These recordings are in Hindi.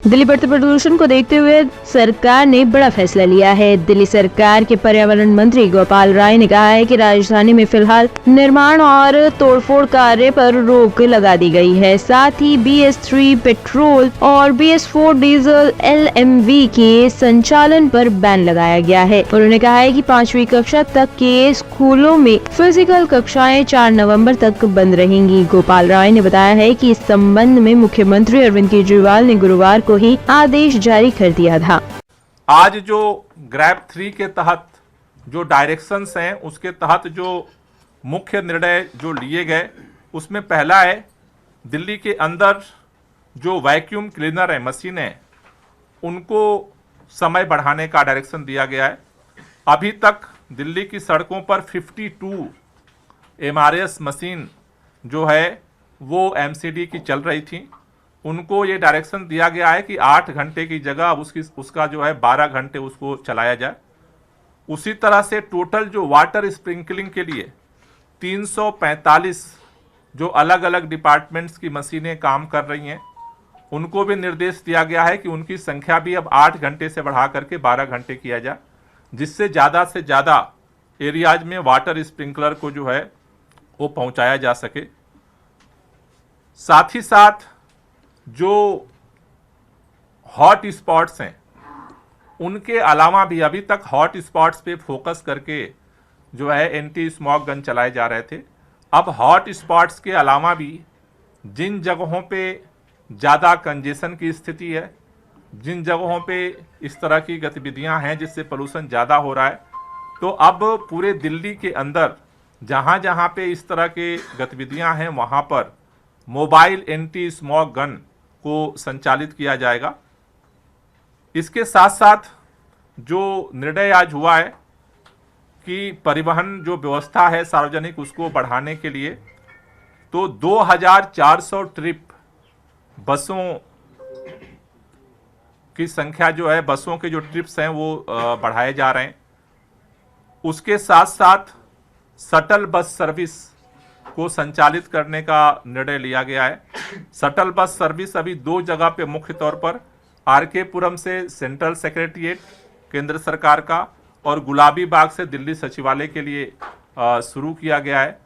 दिल्ली बढ़ते प्रदूषण को देखते हुए सरकार ने बड़ा फैसला लिया है। दिल्ली सरकार के पर्यावरण मंत्री गोपाल राय ने कहा है कि राजधानी में फिलहाल निर्माण और तोड़फोड़ कार्य पर रोक लगा दी गई है। साथ ही BS3 पेट्रोल और BS4 डीजल LMV के संचालन पर बैन लगाया गया है। उन्होंने कहा है कि 5वीं कक्षा तक के स्कूलों में फिजिकल कक्षाएं 4 नवम्बर तक बंद रहेंगी। गोपाल राय ने बताया है कि इस संबंध में मुख्यमंत्री अरविंद केजरीवाल ने गुरुवार को ही आदेश जारी कर दिया था। आज जो ग्रैब 3 के तहत जो डायरेक्शंस हैं, उसके तहत जो मुख्य निर्णय जो लिए गए, उसमें पहला है दिल्ली के अंदर जो वैक्यूम क्लीनर है, मशीनें, उनको समय बढ़ाने का डायरेक्शन दिया गया है। अभी तक दिल्ली की सड़कों पर 52 MRS मशीन जो है वो MCD की चल रही थी। उनको ये डायरेक्शन दिया गया है कि 8 घंटे की जगह उसका जो है 12 घंटे उसको चलाया जाए। उसी तरह से टोटल जो वाटर स्प्रिंकलिंग के लिए 345 जो अलग अलग डिपार्टमेंट्स की मशीनें काम कर रही हैं, उनको भी निर्देश दिया गया है कि उनकी संख्या भी अब 8 घंटे से बढ़ा करके 12 घंटे किया जाए, जिससे ज़्यादा एरियाज में वाटर स्प्रिंकलर को जो है वो पहुंचाया जा सके। साथ ही साथ जो हॉट स्पॉट्स हैं, उनके अलावा भी अभी तक हॉट स्पॉट्स पे फोकस करके जो है एंटी स्मॉग गन चलाए जा रहे थे। अब हॉट स्पॉट्स के अलावा भी जिन जगहों पे ज़्यादा कंजेशन की स्थिति है, जिन जगहों पे इस तरह की गतिविधियां हैं जिससे पोल्यूशन ज़्यादा हो रहा है, तो अब पूरे दिल्ली के अंदर जहां जहां पे इस तरह के गतिविधियां हैं, वहां पर मोबाइल एंटी स्मॉग गन को संचालित किया जाएगा। इसके साथ साथ जो निर्णय आज हुआ है कि परिवहन जो व्यवस्था है सार्वजनिक, उसको बढ़ाने के लिए तो 2400 ट्रिप बसों की संख्या जो है, बसों के जो ट्रिप्स हैं वो बढ़ाए जा रहे हैं। उसके साथ साथ शटल बस सर्विस को संचालित करने का निर्णय लिया गया है। शटल बस सर्विस अभी 2 जगह पे मुख्य तौर पर RK पुरम से सेंट्रल सेक्रेटरिएट केंद्र सरकार का और गुलाबी बाग से दिल्ली सचिवालय के लिए शुरू किया गया है,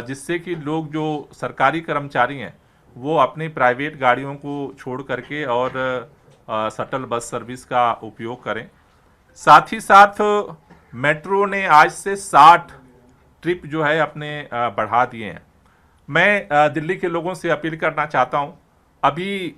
जिससे कि लोग जो सरकारी कर्मचारी हैं वो अपनी प्राइवेट गाड़ियों को छोड़ करके और शटल बस सर्विस का उपयोग करें। साथ ही साथ मेट्रो ने आज से 60 ट्रिप जो है अपने बढ़ा दिए हैं। मैं दिल्ली के लोगों से अपील करना चाहता हूं, अभी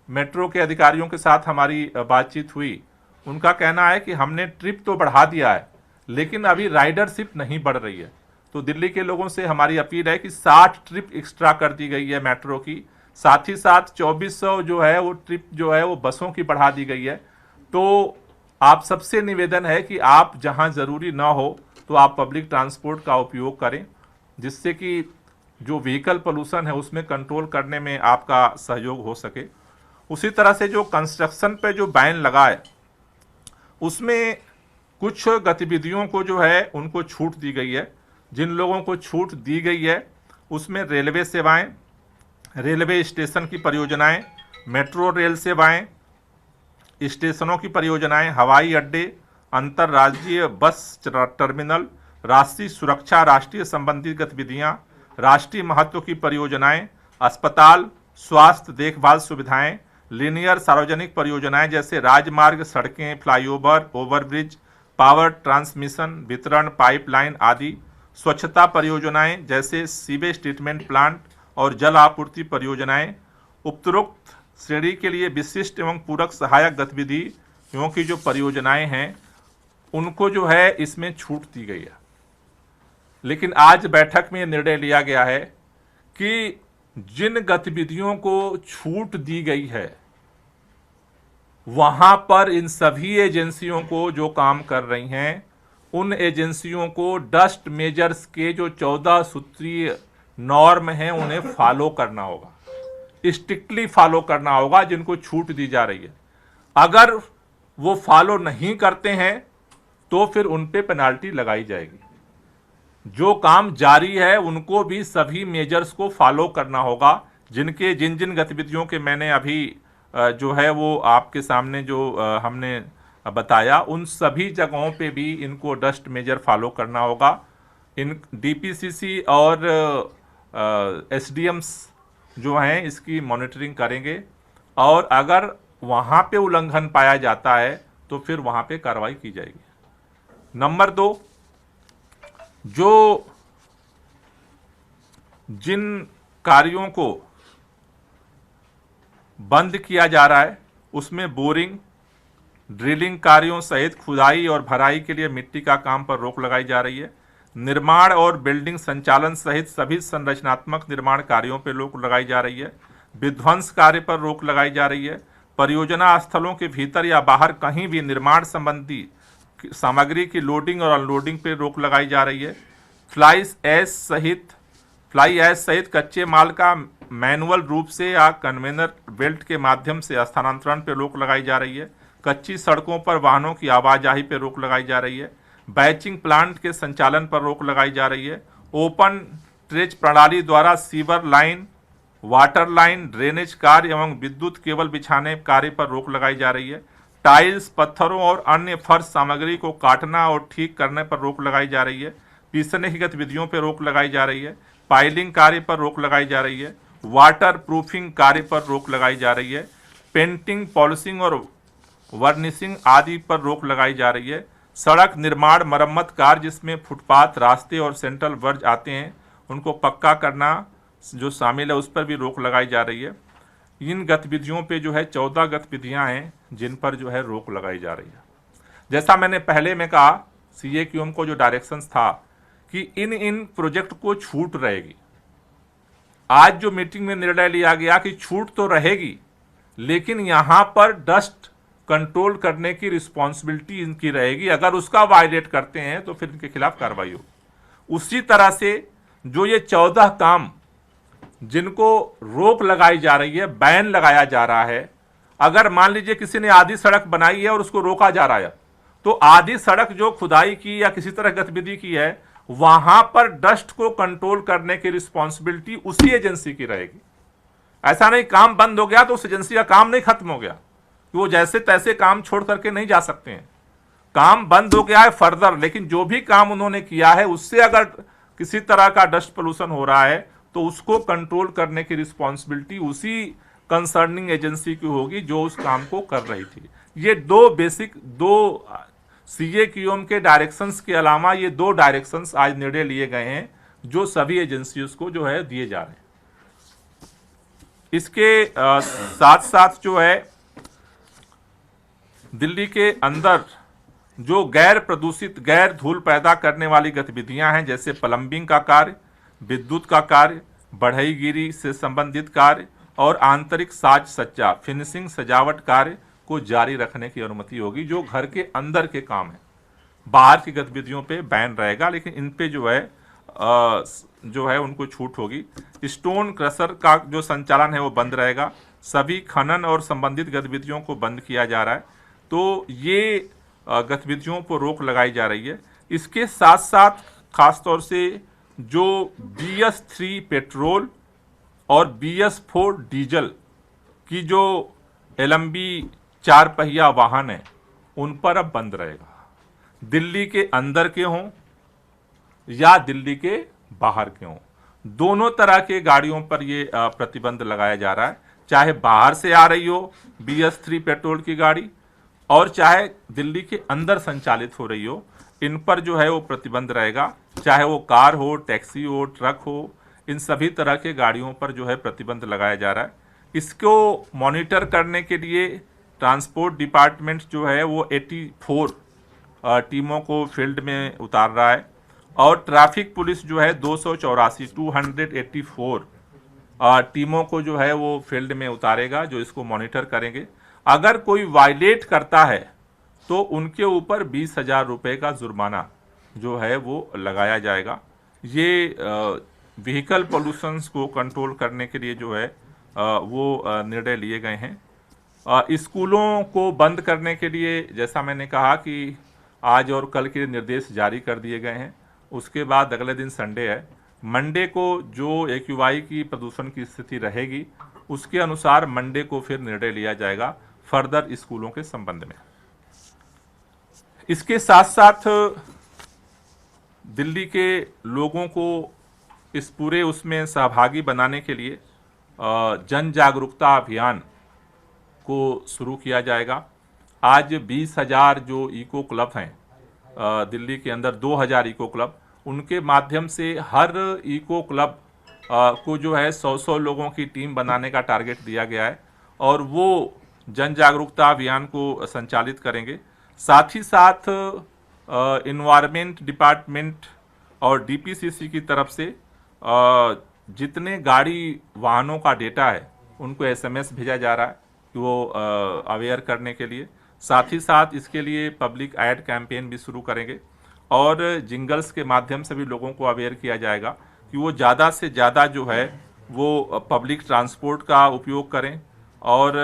मेट्रो के अधिकारियों के साथ हमारी बातचीत हुई, उनका कहना है कि हमने ट्रिप तो बढ़ा दिया है लेकिन अभी राइडरशिप नहीं बढ़ रही है। तो दिल्ली के लोगों से हमारी अपील है कि 60 ट्रिप एक्स्ट्रा कर दी गई है मेट्रो की। साथ ही साथ 2400 जो है वो ट्रिप जो है वो बसों की बढ़ा दी गई है। तो आप सबसे निवेदन है कि आप जहां ज़रूरी ना हो तो आप पब्लिक ट्रांसपोर्ट का उपयोग करें, जिससे कि जो व्हीकल पोल्यूशन है उसमें कंट्रोल करने में आपका सहयोग हो सके। उसी तरह से जो कंस्ट्रक्शन पे जो बैन लगा है, उसमें कुछ गतिविधियों को जो है उनको छूट दी गई है। जिन लोगों को छूट दी गई है उसमें रेलवे सेवाएं, रेलवे स्टेशन की परियोजनाएं, मेट्रो रेल सेवाएं, स्टेशनों की परियोजनाएं, हवाई अड्डे, अंतर्राज्यीय बस टर्मिनल, राष्ट्रीय सुरक्षा, राष्ट्रीय संबंधित गतिविधियां, राष्ट्रीय महत्व की परियोजनाएं, अस्पताल, स्वास्थ्य देखभाल सुविधाएं, लीनियर सार्वजनिक परियोजनाएं जैसे राजमार्ग, सड़कें, फ्लाईओवर, ओवरब्रिज, पावर ट्रांसमिशन, वितरण, पाइपलाइन आदि, स्वच्छता परियोजनाएं जैसे सीवेज ट्रीटमेंट प्लांट और जल आपूर्ति परियोजनाएं, उपरोक्त श्रेणी के लिए विशिष्ट एवं पूरक सहायक गतिविधियों की जो परियोजनाएं हैं, उनको जो है इसमें छूट दी गई है। लेकिन आज बैठक में निर्णय लिया गया है कि जिन गतिविधियों को छूट दी गई है, वहां पर इन सभी एजेंसियों को जो काम कर रही हैं, उन एजेंसियों को डस्ट मेजर्स के जो 14 सूत्रीय नॉर्म हैं उन्हें फॉलो करना होगा, स्ट्रिक्टली फॉलो करना होगा जिनको छूट दी जा रही है। अगर वो फॉलो नहीं करते हैं तो फिर उन पे पेनाल्टी लगाई जाएगी। जो काम जारी है उनको भी सभी मेजर्स को फॉलो करना होगा, जिन जिन गतिविधियों के मैंने अभी जो है वो आपके सामने जो हमने बताया, उन सभी जगहों पे भी इनको डस्ट मेजर फॉलो करना होगा। इन डीपीसीसी और एसडीएम्स जो हैं इसकी मॉनिटरिंग करेंगे, और अगर वहाँ पे उल्लंघन पाया जाता है तो फिर वहाँ पे कार्रवाई की जाएगी। नंबर 2, जो जिन कार्यों को बंद किया जा रहा है उसमें बोरिंग, ड्रिलिंग कार्यों सहित खुदाई और भराई के लिए मिट्टी का काम पर रोक लगाई जा रही है। निर्माण और बिल्डिंग संचालन सहित सभी संरचनात्मक निर्माण कार्यों पर रोक लगाई जा रही है। विध्वंस कार्य पर रोक लगाई जा रही है। परियोजना स्थलों के भीतर या बाहर कहीं भी निर्माण संबंधी सामग्री की लोडिंग और अनलोडिंग पर रोक लगाई जा रही है। फ्लाई ऐश सहित कच्चे माल का मैनुअल रूप से या कन्वेयर बेल्ट के माध्यम से स्थानांतरण पर रोक लगाई जा रही है। कच्ची सड़कों पर वाहनों की आवाजाही पर रोक लगाई जा रही है। बैचिंग प्लांट के संचालन पर रोक लगाई जा रही है। ओपन ट्रेच प्रणाली द्वारा sewer line, water line, drainage कार्य एवं विद्युत केबल बिछाने कार्य पर रोक लगाई जा रही है। टाइल्स, पत्थरों और अन्य फर्श सामग्री को काटना और ठीक करने पर रोक लगाई जा रही है। पीसने की गतिविधियों पर रोक लगाई जा रही है। पाइलिंग कार्य पर रोक लगाई जा रही है। वाटर प्रूफिंग कार्य पर रोक लगाई जा रही है। पेंटिंग, पॉलिशिंग और वर्निशिंग आदि पर रोक लगाई जा रही है। सड़क निर्माण, मरम्मत कार्य जिसमें फुटपाथ, रास्ते और सेंट्रल वर्ज आते हैं उनको पक्का करना जो शामिल है उस पर भी रोक लगाई जा रही है। इन गतिविधियों पे जो है 14 गतिविधियां हैं जिन पर जो है रोक लगाई जा रही है। जैसा मैंने पहले में कहा, सीएक्यूएम को जो डायरेक्शंस था कि इन प्रोजेक्ट को छूट रहेगी। आज जो मीटिंग में निर्णय लिया गया कि छूट तो रहेगी, लेकिन यहां पर डस्ट कंट्रोल करने की रिस्पॉन्सिबिलिटी इनकी रहेगी। अगर उसका वायलेट करते हैं तो फिर इनके खिलाफ कार्रवाई होगी। उसी तरह से जो ये 14 काम जिनको रोक लगाई जा रही है, बैन लगाया जा रहा है, अगर मान लीजिए किसी ने आधी सड़क बनाई है और उसको रोका जा रहा है, तो आधी सड़क जो खुदाई की या किसी तरह गतिविधि की है, वहां पर डस्ट को कंट्रोल करने की रिस्पॉन्सिबिलिटी उसी एजेंसी की रहेगी। ऐसा नहीं काम बंद हो गया तो उस एजेंसी का काम नहीं खत्म हो गया, वो जैसे तैसे काम छोड़ करके नहीं जा सकते हैं। काम बंद हो गया है फर्दर, लेकिन जो भी काम उन्होंने किया है उससे अगर किसी तरह का डस्ट पोल्यूशन हो रहा है तो उसको कंट्रोल करने की रिस्पॉन्सिबिलिटी उसी कंसर्निंग एजेंसी की होगी जो उस काम को कर रही थी। ये दो सीएक्यूएम के डायरेक्शंस के अलावा ये 2 डायरेक्शंस आज निर्णय लिए गए हैं जो सभी एजेंसियों को जो है दिए जा रहे हैं। इसके साथ साथ जो है दिल्ली के अंदर जो गैर प्रदूषित, गैर धूल पैदा करने वाली गतिविधियां हैं, जैसे प्लम्बिंग का कार्य, विद्युत का कार्य, बढ़ईगिरी से संबंधित कार्य और आंतरिक साज सज्जा, फिनिशिंग, सजावट कार्य को जारी रखने की अनुमति होगी। जो घर के अंदर के काम है, बाहर की गतिविधियों पे बैन रहेगा, लेकिन इन पे जो है उनको छूट होगी। स्टोन क्रशर का जो संचालन है वो बंद रहेगा। सभी खनन और संबंधित गतिविधियों को बंद किया जा रहा है। तो ये गतिविधियों पर रोक लगाई जा रही है। इसके साथ साथ खासतौर से जो BS3 पेट्रोल और BS4 डीजल की जो LMB 4 पहिया वाहन है उन पर अब बंद रहेगा। दिल्ली के अंदर के हों या दिल्ली के बाहर के हों, दोनों तरह के गाड़ियों पर ये प्रतिबंध लगाया जा रहा है। चाहे बाहर से आ रही हो BS3 पेट्रोल की गाड़ी और चाहे दिल्ली के अंदर संचालित हो रही हो, इन पर जो है वो प्रतिबंध रहेगा। चाहे वो कार हो, टैक्सी हो, ट्रक हो, इन सभी तरह के गाड़ियों पर जो है प्रतिबंध लगाया जा रहा है। इसको मॉनिटर करने के लिए ट्रांसपोर्ट डिपार्टमेंट जो है वो 84 टीमों को फील्ड में उतार रहा है और ट्रैफिक पुलिस जो है 284 टीमों को जो है वो फील्ड में उतारेगा, जो इसको मॉनिटर करेंगे। अगर कोई वायलेट करता है तो उनके ऊपर 20,000 रुपये का जुर्माना जो है वो लगाया जाएगा। ये व्हीकल पोल्यूशंस को कंट्रोल करने के लिए जो है वो निर्णय लिए गए हैं। स्कूलों को बंद करने के लिए जैसा मैंने कहा कि आज और कल के निर्देश जारी कर दिए गए हैं। उसके बाद अगले दिन संडे है, मंडे को जो AQI की प्रदूषण की स्थिति रहेगी उसके अनुसार मंडे को फिर निर्णय लिया जाएगा फर्दर स्कूलों के संबंध में। इसके साथ साथ दिल्ली के लोगों को इस पूरे उसमें सहभागी बनाने के लिए जन जागरूकता अभियान को शुरू किया जाएगा। आज 20,000 जो इको क्लब हैं दिल्ली के अंदर, 2,000 इको क्लब, उनके माध्यम से हर इको क्लब को जो है 100-100 लोगों की टीम बनाने का टारगेट दिया गया है और वो जन जागरूकता अभियान को संचालित करेंगे। साथ ही साथ इन्वायरमेंट डिपार्टमेंट और डीपीसीसी की तरफ से जितने गाड़ी वाहनों का डेटा है उनको एसएमएस भेजा जा रहा है कि वो अवेयर करने के लिए। साथ ही साथ इसके लिए पब्लिक ऐड कैंपेन भी शुरू करेंगे और जिंगल्स के माध्यम से भी लोगों को अवेयर किया जाएगा कि वो ज़्यादा से ज़्यादा जो है वो पब्लिक ट्रांसपोर्ट का उपयोग करें और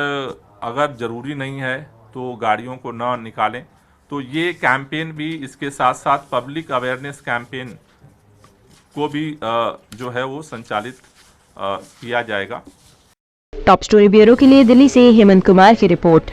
अगर ज़रूरी नहीं है तो गाड़ियों को न निकालें। तो ये कैंपेन भी, इसके साथ साथ पब्लिक अवेयरनेस कैंपेन को भी जो है वो संचालित किया जाएगा। टॉप स्टोरी ब्यूरो के लिए दिल्ली से हेमंत कुमार की रिपोर्ट।